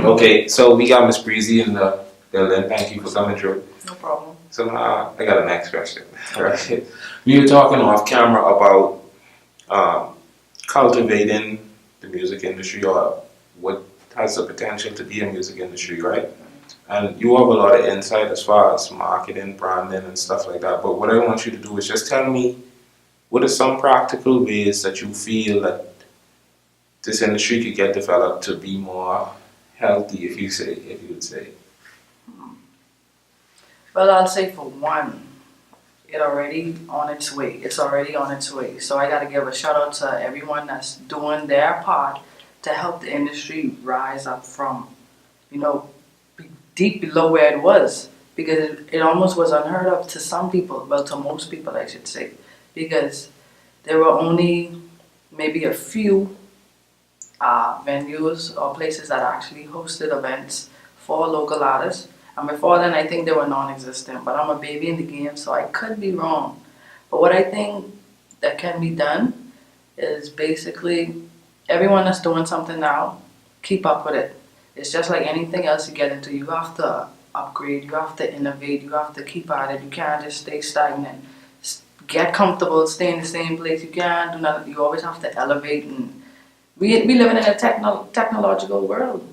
Okay, so we got Miss Breezy in the building. Thank you for coming through. No problem. So now I got a next question. Right. We were talking off camera about cultivating the music industry, or what has the potential to be a music industry, right? And you have a lot of insight as far as marketing, branding, and stuff like that. But what I want you to do is just tell me, what are some practical ways that you feel that this industry could get developed to be more healthy, if you would say? Well, I'll say for one, it's already on its way. It's already on its way. So I got to give a shout out to everyone that's doing their part to help the industry rise up from, deep below where it was. Because it almost was unheard of to some people, well, to most people, I should say. Because there were only maybe a few venues or places that actually hosted events for local artists. And before then, I think they were non-existent. But I'm a baby in the game, so I could be wrong. But what I think that can be done is basically everyone that's doing something now, keep up with it. It's just like anything else you get into. You have to upgrade, you have to innovate, you have to keep at it. You can't just stay stagnant. Get comfortable, stay in the same place. You can't do nothing. You always have to elevate. And we live in a technological world.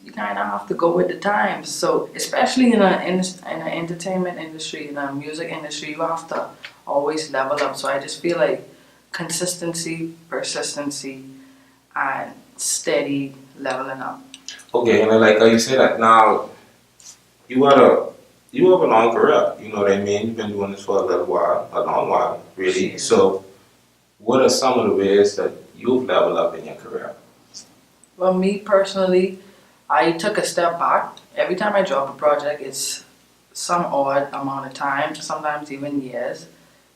You kind of have to go with the times. So especially in an entertainment industry, in a music industry, you have to always level up. So I just feel like consistency, persistency, and steady leveling up. Okay, and I like how you say that. Now, you have a long career. You know what I mean? You've been doing this for a long while, really. So, what are some of the ways that you've leveled up in your career? Well, me personally, I took a step back. Every time I drop a project, it's some odd amount of time, sometimes even years,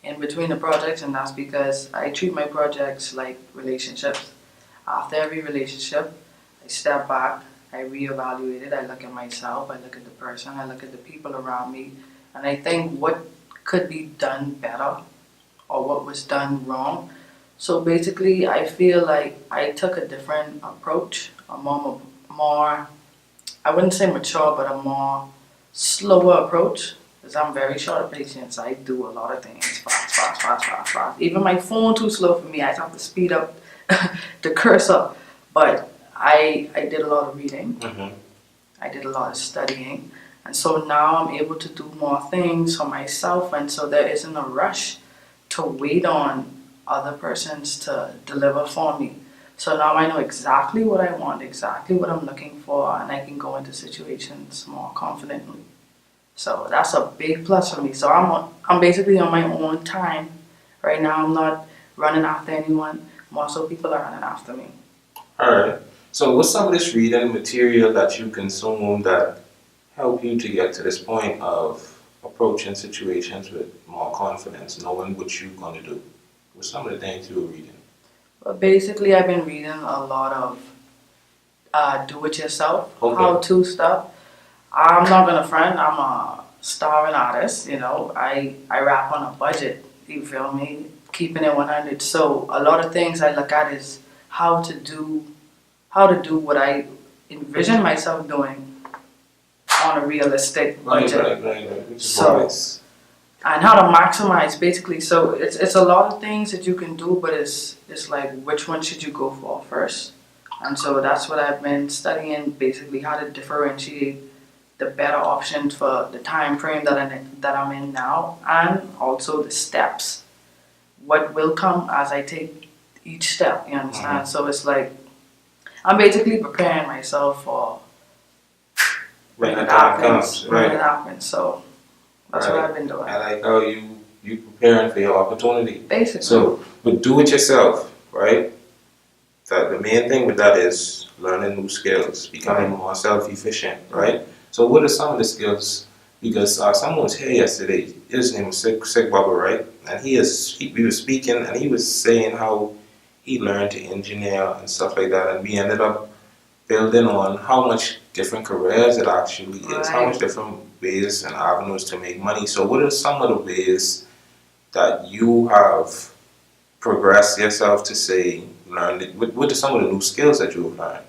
in between the projects, and that's because I treat my projects like relationships. After every relationship, I step back, I reevaluate it, I look at myself, I look at the person, I look at the people around me, and I think what could be done better or what was done wrong. So basically, I feel like I took a different approach, a more, I wouldn't say mature, but a more slower approach, because I'm very short of patience. I do a lot of things fast. Even my phone too slow for me. I have to speed up the cursor. But I did a lot of reading. Mm-hmm. I did a lot of studying. And so now I'm able to do more things for myself. And so there isn't a rush to wait on other persons to deliver for me. So now I know exactly what I want, exactly what I'm looking for, and I can go into situations more confidently. So that's a big plus for me. So I'm basically on my own time. Right now I'm not running after anyone. More so people are running after me. Alright. So what's some of this reading material that you consume that help you to get to this point of approaching situations with more confidence, knowing what you're going to do? What's some of the things you were reading? Well, basically I've been reading a lot of do-it-yourself, how-to stuff. I'm not gonna front, I'm a starving artist, I rap on a budget, you feel me? Keeping it 100. So a lot of things I look at is how to do what I envision myself doing on a realistic budget. Right. So, and how to maximize basically. So it's a lot of things that you can do, but it's like which one should you go for first? And so that's what I've been studying, basically how to differentiate the better options for the time frame that I'm in now, and also the steps. What will come as I take each step, you understand? Mm-hmm. So it's like I'm basically preparing myself for when it happens. When it happens. So that's what I've been doing. I like how you preparing for your opportunity. Basically. So, but do it yourself, right? The main thing with that is learning new skills, becoming more self-efficient, right? So what are some of the skills? Because someone was here yesterday, his name was Sick Bubba, right? And we were speaking, and he was saying how he learned to engineer and stuff like that, and we ended up building on how much different careers it actually is, how much different ways and avenues to make money. So what are some of the ways that you have progressed yourself to say, learn it? What are some of the new skills that you've learned?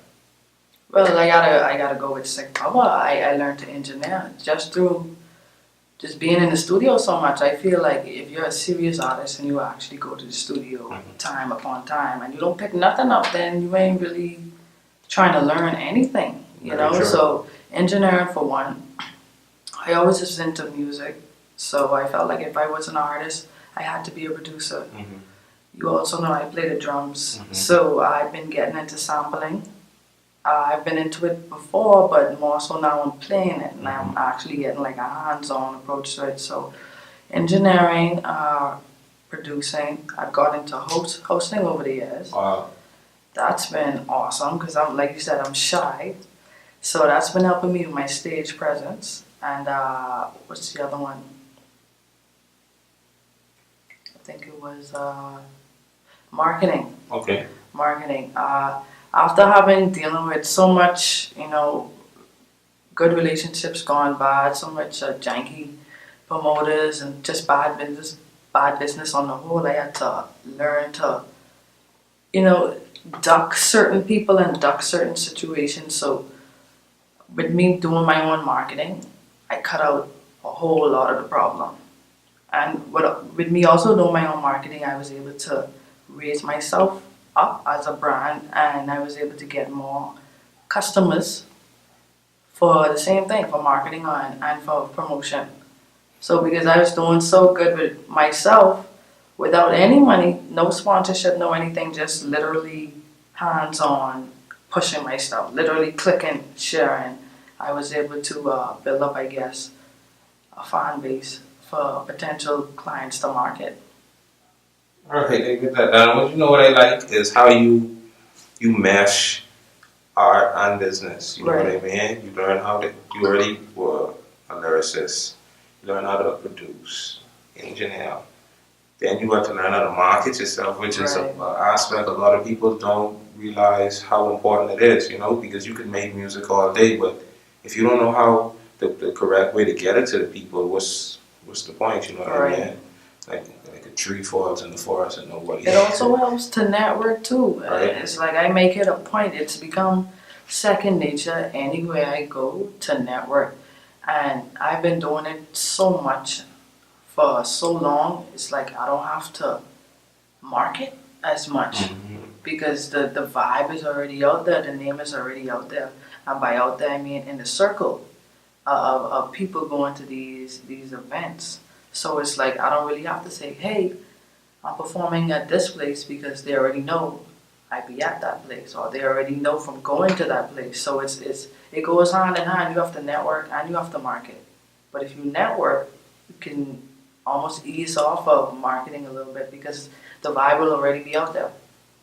Well, I gotta go with Sick Papa. I learned to engineer just through just being in the studio so much. I feel like if you're a serious artist and you actually go to the studio time upon time and you don't pick nothing up, then you ain't really trying to learn anything, you Very know? true. So engineering for one, I always was into music, so I felt like if I was an artist, I had to be a producer. Mhm. You also know I play the drums, Mhm. so I've been getting into sampling. I've been into it before, but more so now I'm playing it and I'm actually getting like a hands-on approach to it. So engineering, producing, I've got into hosting over the years. Wow. That's been awesome because I'm, like you said, I'm shy. So that's been helping me with my stage presence. And what's the other one? I think it was marketing. Okay. Marketing. After having dealing with so much, good relationships gone bad, so much janky promoters and just bad business on the whole, I had to learn to, you know, duck certain people and duck certain situations. So with me doing my own marketing, I cut out a whole lot of the problem. And with me also doing my own marketing, I was able to raise myself up as a brand and I was able to get more customers for the same thing, for marketing and for promotion. So because I was doing so good with myself without any money, no sponsorship, no anything, just literally hands on pushing my stuff, literally clicking, sharing, I was able to build up, I guess, a fan base for potential clients to market. All right, I get that. What you know what I like is how you mesh art and business. You know what I mean? You learn how to. You already were a lyricist. You learn how to produce, engineer. Then you have to learn how to market yourself, which is an aspect a lot of people don't realize how important it is. You know, because you can make music all day, but if you don't know how the correct way to get it to the people, what's the point? You know what I mean? Like a tree falls in the forest and nobody. It also helps to network too. Right. It's like I make it a point. It's become second nature anywhere I go to network. And I've been doing it so much for so long. It's like I don't have to market as much because the vibe is already out there, the name is already out there. And by out there, I mean in the circle of people going to these events. So it's like I don't really have to say, hey, I'm performing at this place because they already know I be at that place or they already know from going to that place. So it goes hand in hand. You have to network and you have to market. But if you network, you can almost ease off of marketing a little bit because the vibe will already be out there.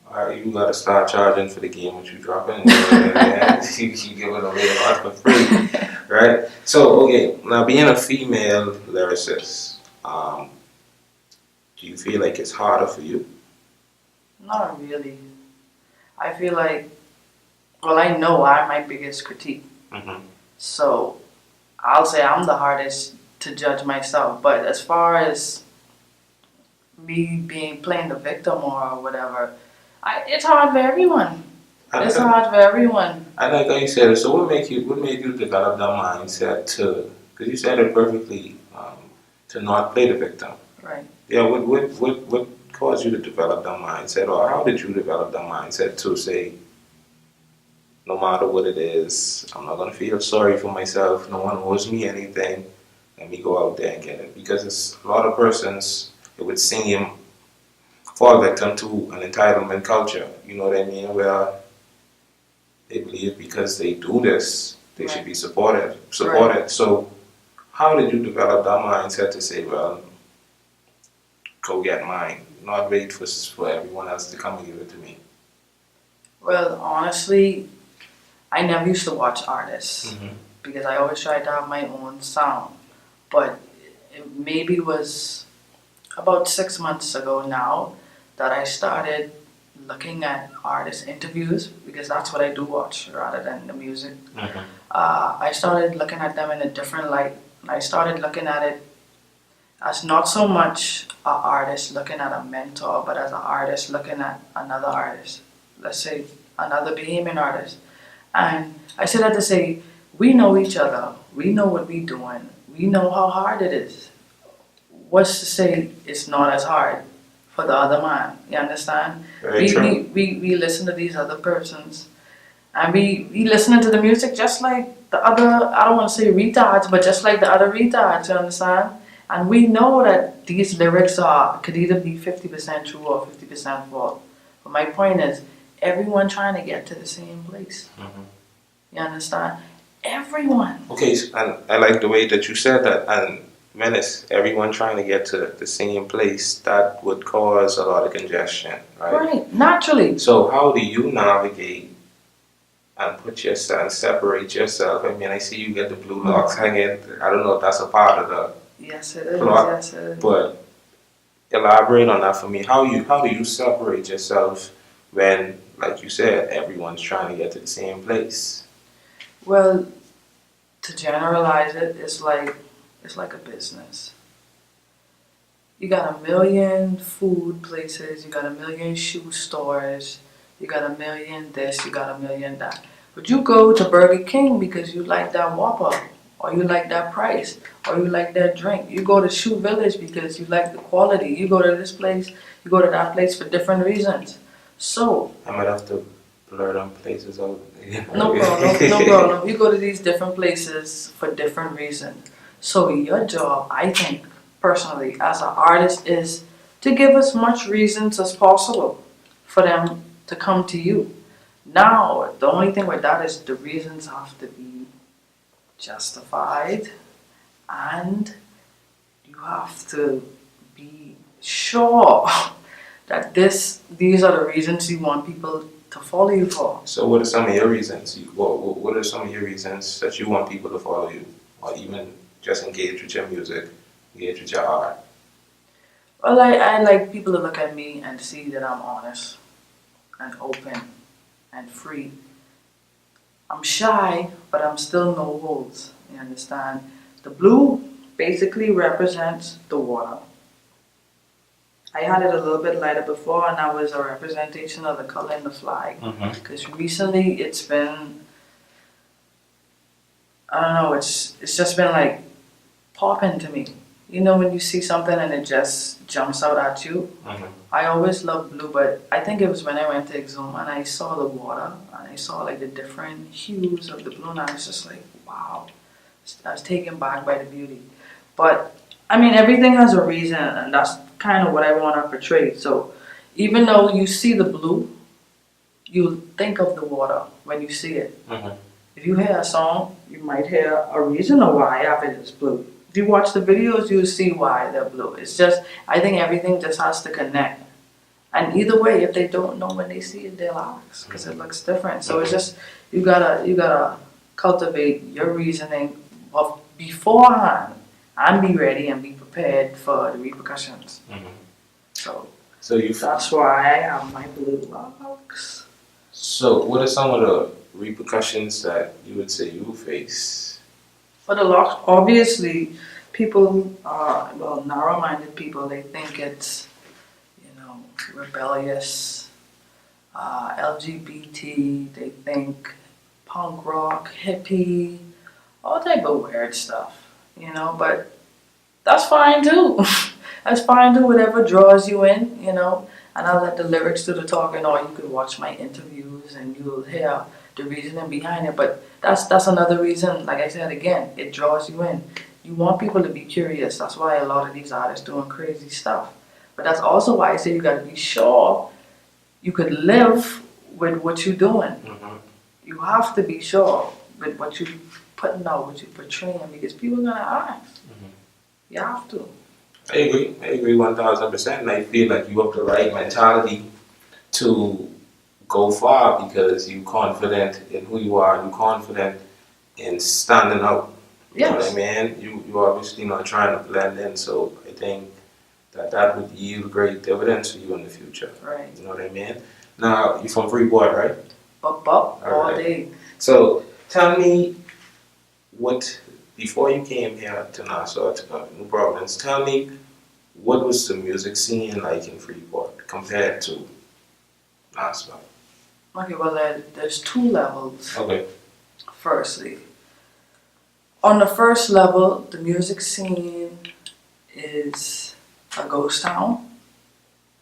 Alright, you gotta start charging for the game what you dropping. You know what I mean? You give it away a lot for free, right? So, okay, now being a female lyricist, do you feel like it's harder for you? Not really. I feel like, well, I know I'm my biggest critique. So I'll say I'm the hardest to judge myself. But as far as me being playing the victim or whatever, it's hard for everyone. It's hard for everyone. I like how you said it. So what made you develop that mindset to? Because you said it perfectly. To not play the victim. Right. Yeah. What caused you to develop that mindset, or how did you develop that mindset to say, no matter what it is, I'm not gonna feel sorry for myself. No one owes me anything. Let me go out there and get it. Because it's a lot of persons. It would seem fall victim to an entitlement culture. You know what I mean? Where they believe because they do this, they should be supported. Right. So, how did you develop that mindset to say, well, go get mine, not wait for everyone else to come and give it to me? Well, honestly, I never used to watch artists because I always tried to have my own sound. But it maybe was about 6 months ago now that I started looking at artist interviews because that's what I do watch rather than the music. I started looking at them in a different light. I started looking at it as not so much an artist looking at a mentor, but as an artist looking at another artist. Let's say another Bahamian artist. And I say that to say, we know each other. We know what we're doing. We know how hard it is. What's to say it's not as hard for the other man? You understand? Very true. We listen to these other persons, and we listening to the music just like the other, I don't want to say retards, but just like the other retards, you understand? And we know that these lyrics could either be 50% true or 50% false. But my point is, everyone trying to get to the same place. You understand? Everyone. Okay, and I like the way that you said that. And menace, everyone trying to get to the same place, that would cause a lot of congestion, right? Right, naturally. So how do you navigate and put yourself and separate yourself? I mean, I see you get the blue locks hanging. I don't know if that's a part of the Yes, it is. plot, Yes, it is. but elaborate on that for me. How do you separate yourself when, like you said, everyone's trying to get to the same place? Well, to generalize it, it's like a business. You got a million food places, you got a million shoe stores, you got a million this, you got a million that. But you go to Burger King because you like that Whopper, or you like that price, or you like that drink. You go to Shoe Village because you like the quality. You go to this place, you go to that place for different reasons. So, I might have to blur them places out. no problem, no problem. You go to these different places for different reasons. So your job, I think, personally, as an artist, is to give as much reasons as possible for them to come to you. Now, the only thing with that is the reasons have to be justified, and you have to be sure that these are the reasons you want people to follow you for. So what are some of your reasons? What are some of your reasons that you want people to follow you, or even just engage with your music, engage with your art? Well, I like people to look at me and see that I'm honest and open and free. I'm shy, but I'm still no holds. You understand? The blue basically represents the water. I had it a little bit lighter before, and that was a representation of the color in the flag. Because recently it's been, I don't know, it's just been like popping to me. You know, when you see something and it just jumps out at you. I always loved blue, but I think it was when I went to Exum and I saw the water and I saw like the different hues of the blue, and I was just like, wow. I was taken back by the beauty. But I mean, everything has a reason, and that's kind of what I want to portray. So even though you see the blue, you think of the water when you see it. If you hear a song, you might hear a reason of why it is blue. If you watch the videos, you'll see why they're blue. It's just, I think everything just has to connect. And either way, if they don't know when they see it, they'll ask because it looks different. So it's just, you gotta cultivate your reasoning of beforehand and be ready and be prepared for the repercussions. So that's why I have my blue locks. So what are some of the repercussions that you would say you face? For the locks, obviously, people are, well, narrow-minded people, they think it's, rebellious, LGBT, they think punk rock, hippie, all type of weird stuff, but that's fine too. That's fine too, whatever draws you in, and I'll let the lyrics do the talking, or you can watch my interviews and you'll hear the reasoning behind it. But that's another reason, like I said again, it draws you in. You want people to be curious. That's why a lot of these artists doing crazy stuff. But that's also why I say you gotta be sure you could live with what you're doing. You have to be sure with what you're putting out, what you're portraying, because people are gonna ask. You have to. I agree 1000%, and I feel like you have the right mentality to go far because you're confident in who you are, you're confident in standing out. You know what I mean? You obviously not trying to blend in, so I think that would yield great dividends for you in the future. Right. You know what I mean? Now, you're from Freeport, right? All day. So, tell me before you came here to Nassau, to New Providence, tell me what was the music scene like in Freeport compared to Nassau? Okay, well, there's two levels. Okay. Firstly, on the first level, the music scene is a ghost town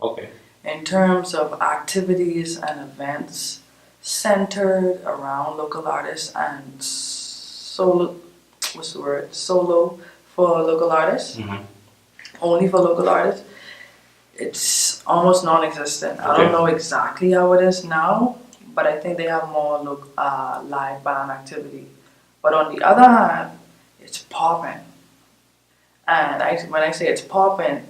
Okay. in terms of activities and events centered around local artists and solo. What's the word? Solo for local artists. Mm-hmm. Only for local artists. It's almost non-existent. I Okay. don't know exactly how it is now, but I think they have more live band activity. But on the other hand, it's popping. And when I say it's popping,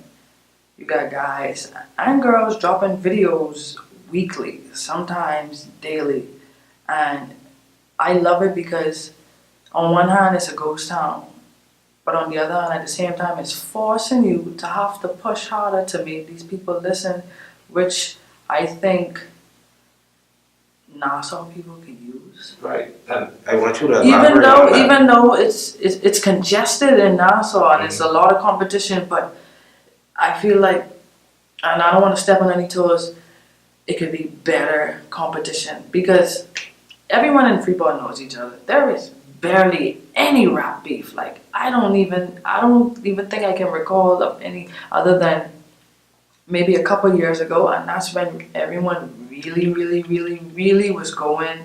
you got guys and girls dropping videos weekly, sometimes daily. And I love it because on one hand it's a ghost town, but on the other hand, at the same time, it's forcing you to have to push harder to make these people listen, which I think Nassau people can use. Right. And I want you to elaborate on that. Even though it's congested in Nassau and it's a lot of competition, but I feel like, and I don't want to step on any toes, it could be better competition because everyone in Freeport knows each other. There is barely any rap beef. Like I don't even think I can recall of any other than maybe a couple years ago, and that's when everyone really was going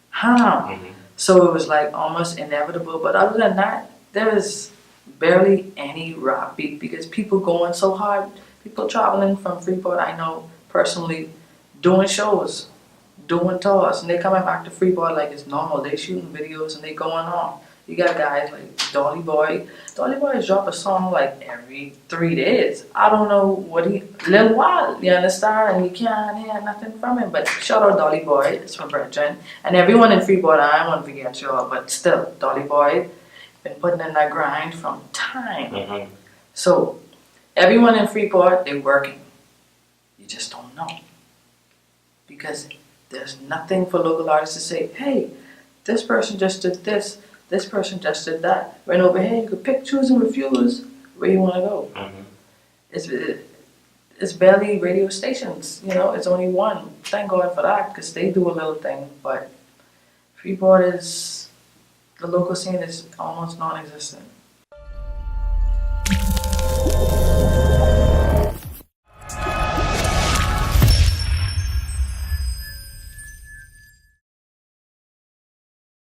ham. So it was like almost inevitable. But other than that, there is barely any rap beef because people going so hard. People traveling from Freeport, I know personally, doing shows, doing tours, and they coming back to Freeport like it's normal. They shooting videos and they going on. You got guys like Dolly Boy. Dolly Boy drop a song like every 3 days. I don't know what Lil Wild, you understand? And you can't hear nothing from him. But shout out Dolly Boy, it's from Virgin. And everyone in Freeport, I don't want to forget y'all, but still, Dolly Boy been putting in that grind from time. So everyone in Freeport, they working. You just don't know. Because there's nothing for local artists to say, hey, this person just did this person just did that. Right over here, you could pick, choose, and refuse where you want to go. It's barely radio stations, it's only one. Thank God for that, because they do a little thing, but Freeport the local scene is almost non-existent.